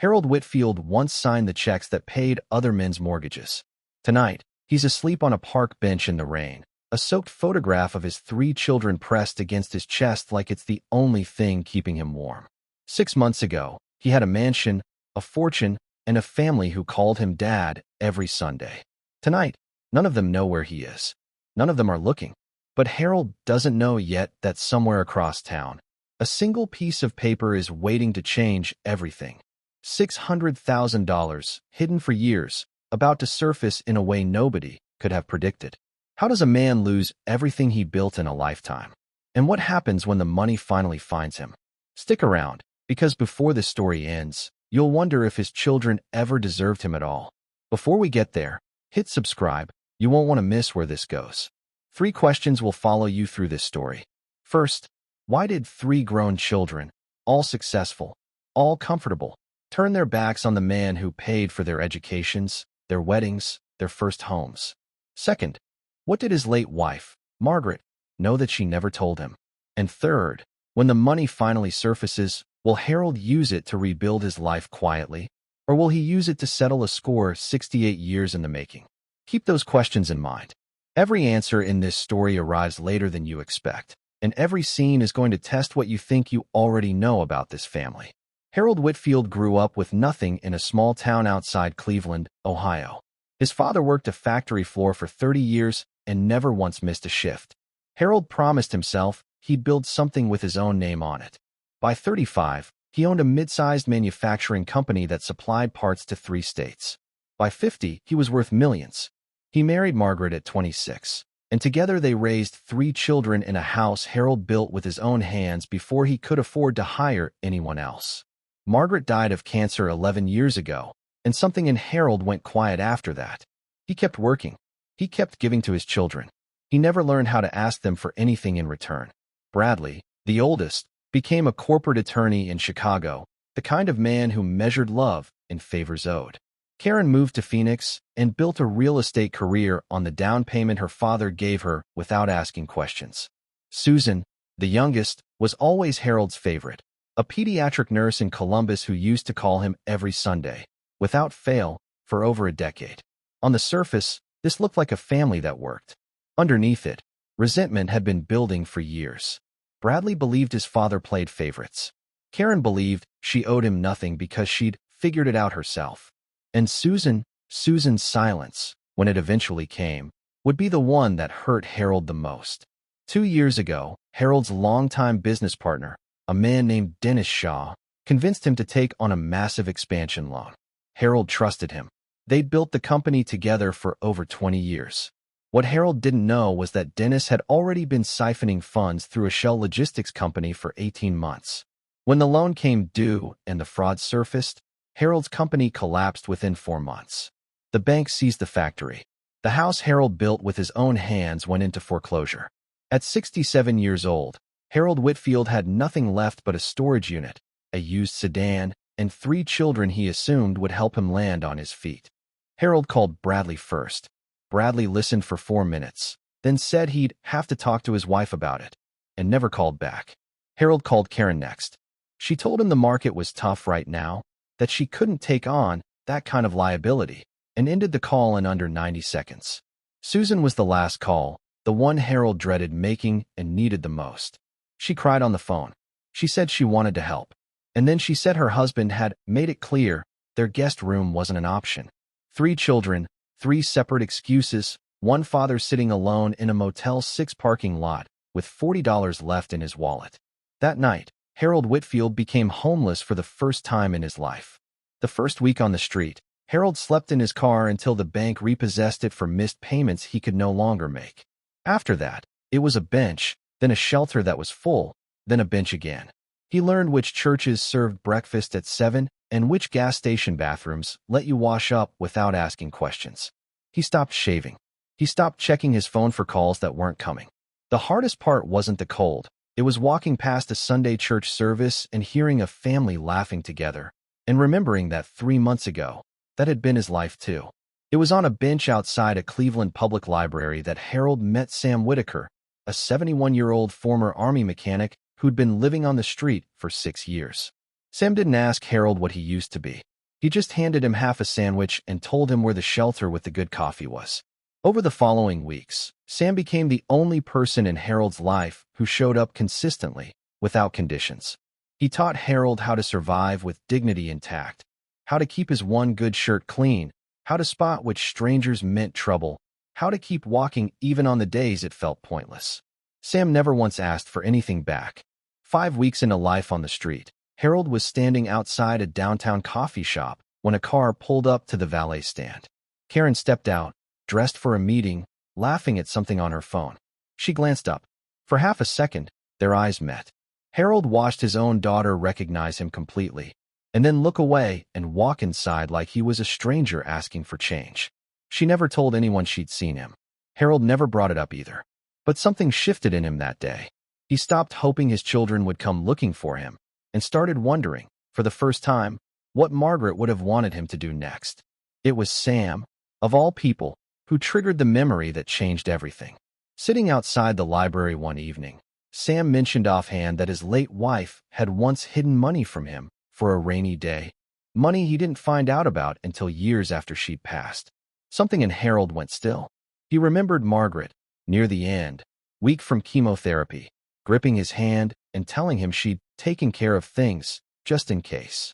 Harold Whitfield once signed the checks that paid other men's mortgages. Tonight, he's asleep on a park bench in the rain, a soaked photograph of his 3 children pressed against his chest like it's the only thing keeping him warm. 6 months ago, he had a mansion, a fortune, and a family who called him Dad every Sunday. Tonight, none of them know where he is. None of them are looking. But Harold doesn't know yet that somewhere across town, a single piece of paper is waiting to change everything. $600,000, hidden for years, about to surface in a way nobody could have predicted. How does a man lose everything he built in a lifetime? And what happens when the money finally finds him? Stick around, because before this story ends, you'll wonder if his children ever deserved him at all. Before we get there, hit subscribe. You won't want to miss where this goes. 3 questions will follow you through this story. First, why did 3 grown children, all successful, all comfortable, turn their backs on the man who paid for their educations, their weddings, their first homes? Second, what did his late wife, Margaret, know that she never told him? And third, when the money finally surfaces, will Harold use it to rebuild his life quietly, or will he use it to settle a score 68 years in the making? Keep those questions in mind. Every answer in this story arrives later than you expect, and every scene is going to test what you think you already know about this family. Harold Whitfield grew up with nothing in a small town outside Cleveland, Ohio. His father worked a factory floor for 30 years and never once missed a shift. Harold promised himself he'd build something with his own name on it. By 35, he owned a mid-sized manufacturing company that supplied parts to 3 states. By 50, he was worth millions. He married Margaret at 26, and together they raised 3 children in a house Harold built with his own hands before he could afford to hire anyone else. Margaret died of cancer 11 years ago, and something in Harold went quiet after that. He kept working. He kept giving to his children. He never learned how to ask them for anything in return. Bradley, the oldest, became a corporate attorney in Chicago, the kind of man who measured love in favors owed. Karen moved to Phoenix and built a real estate career on the down payment her father gave her without asking questions. Susan, the youngest, was always Harold's favorite, a pediatric nurse in Columbus who used to call him every Sunday, without fail, for over a decade. On the surface, this looked like a family that worked. Underneath it, resentment had been building for years. Bradley believed his father played favorites. Karen believed she owed him nothing because she'd figured it out herself. And Susan's silence, when it eventually came, would be the one that hurt Harold the most. 2 years ago, Harold's longtime business partner, a man named Dennis Shaw, convinced him to take on a massive expansion loan. Harold trusted him. They'd built the company together for over 20 years. What Harold didn't know was that Dennis had already been siphoning funds through a shell logistics company for 18 months. When the loan came due and the fraud surfaced, Harold's company collapsed within 4 months. The bank seized the factory. The house Harold built with his own hands went into foreclosure. At 67 years old, Harold Whitfield had nothing left but a storage unit, a used sedan, and 3 children he assumed would help him land on his feet. Harold called Bradley first. Bradley listened for 4 minutes, then said he'd have to talk to his wife about it, and never called back. Harold called Karen next. She told him the market was tough right now, that she couldn't take on that kind of liability, and ended the call in under 90 seconds. Susan was the last call, the one Harold dreaded making and needed the most. She cried on the phone. She said she wanted to help. And then she said her husband had made it clear their guest room wasn't an option. 3 children, 3 separate excuses, one father sitting alone in a Motel 6 parking lot with $40 left in his wallet. That night, Harold Whitfield became homeless for the first time in his life. The first week on the street, Harold slept in his car until the bank repossessed it for missed payments he could no longer make. After that, it was a bench, then a shelter that was full, then a bench again. He learned which churches served breakfast at 7 and which gas station bathrooms let you wash up without asking questions. He stopped shaving. He stopped checking his phone for calls that weren't coming. The hardest part wasn't the cold. It was walking past a Sunday church service and hearing a family laughing together, and remembering that 3 months ago, that had been his life too. It was on a bench outside a Cleveland public library that Harold met Sam Whitaker, a 71-year-old former Army mechanic who'd been living on the street for 6 years. Sam didn't ask Harold what he used to be. He just handed him half a sandwich and told him where the shelter with the good coffee was. Over the following weeks, Sam became the only person in Harold's life who showed up consistently, without conditions. He taught Harold how to survive with dignity intact, how to keep his one good shirt clean, how to spot which strangers meant trouble, how to keep walking even on the days it felt pointless. Sam never once asked for anything back. 5 weeks into life on the street, Harold was standing outside a downtown coffee shop when a car pulled up to the valet stand. Karen stepped out, dressed for a meeting, laughing at something on her phone. She glanced up. For half a second, their eyes met. Harold watched his own daughter recognize him completely, and then look away and walk inside like he was a stranger asking for change. She never told anyone she'd seen him. Harold never brought it up either. But something shifted in him that day. He stopped hoping his children would come looking for him, and started wondering, for the first time, what Margaret would have wanted him to do next. It was Sam, of all people, who triggered the memory that changed everything. Sitting outside the library one evening, Sam mentioned offhand that his late wife had once hidden money from him for a rainy day, money he didn't find out about until years after she'd passed. Something in Harold went still. He remembered Margaret, near the end, weak from chemotherapy, gripping his hand and telling him she'd taken care of things, just in case.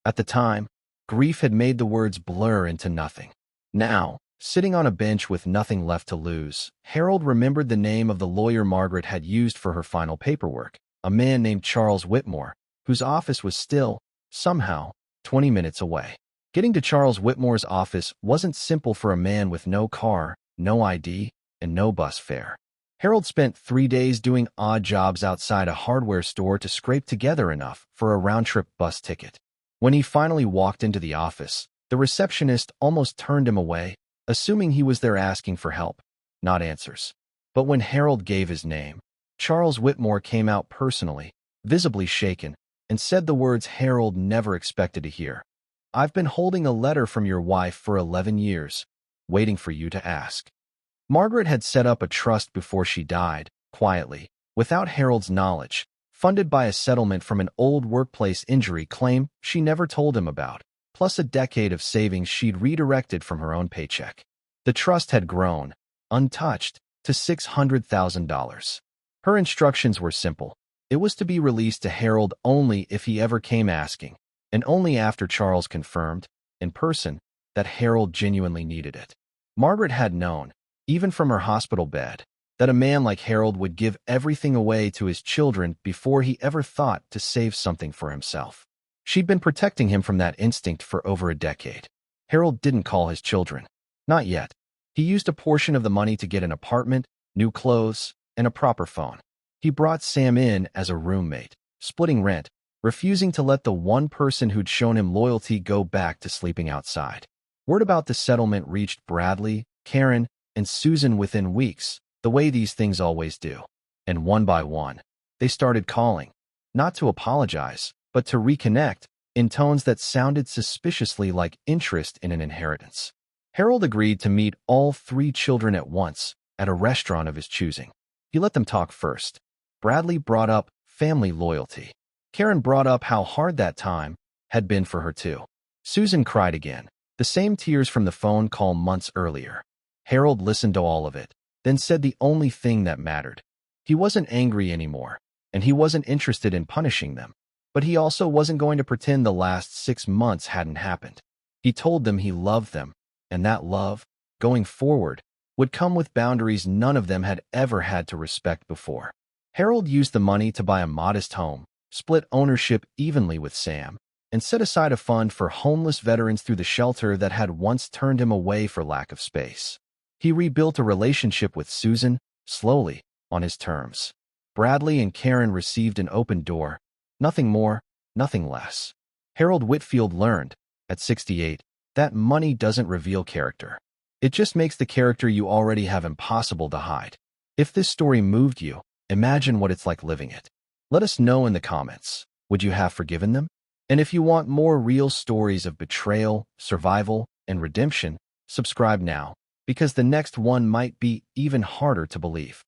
At the time, grief had made the words blur into nothing. Now, sitting on a bench with nothing left to lose, Harold remembered the name of the lawyer Margaret had used for her final paperwork, a man named Charles Whitmore, whose office was still, somehow, 20 minutes away. Getting to Charles Whitmore's office wasn't simple for a man with no car, no ID, and no bus fare. Harold spent 3 days doing odd jobs outside a hardware store to scrape together enough for a round-trip bus ticket. When he finally walked into the office, the receptionist almost turned him away, assuming he was there asking for help, not answers. But when Harold gave his name, Charles Whitmore came out personally, visibly shaken, and said the words Harold never expected to hear. "I've been holding a letter from your wife for 11 years, waiting for you to ask." Margaret had set up a trust before she died, quietly, without Harold's knowledge, funded by a settlement from an old workplace injury claim she never told him about, plus a decade of savings she'd redirected from her own paycheck. The trust had grown, untouched, to $600,000. Her instructions were simple. It was to be released to Harold only if he ever came asking, and only after Charles confirmed, in person, that Harold genuinely needed it. Margaret had known, even from her hospital bed, that a man like Harold would give everything away to his children before he ever thought to save something for himself. She'd been protecting him from that instinct for over a decade. Harold didn't call his children. Not yet. He used a portion of the money to get an apartment, new clothes, and a proper phone. He brought Sam in as a roommate, splitting rent, refusing to let the one person who'd shown him loyalty go back to sleeping outside. Word about the settlement reached Bradley, Karen, and Susan within weeks, the way these things always do. And one by one, they started calling, not to apologize, but to reconnect, in tones that sounded suspiciously like interest in an inheritance. Harold agreed to meet all 3 children at once, at a restaurant of his choosing. He let them talk first. Bradley brought up family loyalty. Karen brought up how hard that time had been for her too. Susan cried again, the same tears from the phone call months earlier. Harold listened to all of it, then said the only thing that mattered. He wasn't angry anymore, and he wasn't interested in punishing them, but he also wasn't going to pretend the last 6 months hadn't happened. He told them he loved them, and that love, going forward, would come with boundaries none of them had ever had to respect before. Harold used the money to buy a modest home, split ownership evenly with Sam, and set aside a fund for homeless veterans through the shelter that had once turned him away for lack of space. He rebuilt a relationship with Susan, slowly, on his terms. Bradley and Karen received an open door, nothing more, nothing less. Harold Whitfield learned, at 68, that money doesn't reveal character. It just makes the character you already have impossible to hide. If this story moved you, imagine what it's like living it. Let us know in the comments. Would you have forgiven them? And if you want more real stories of betrayal, survival, and redemption, subscribe now, because the next one might be even harder to believe.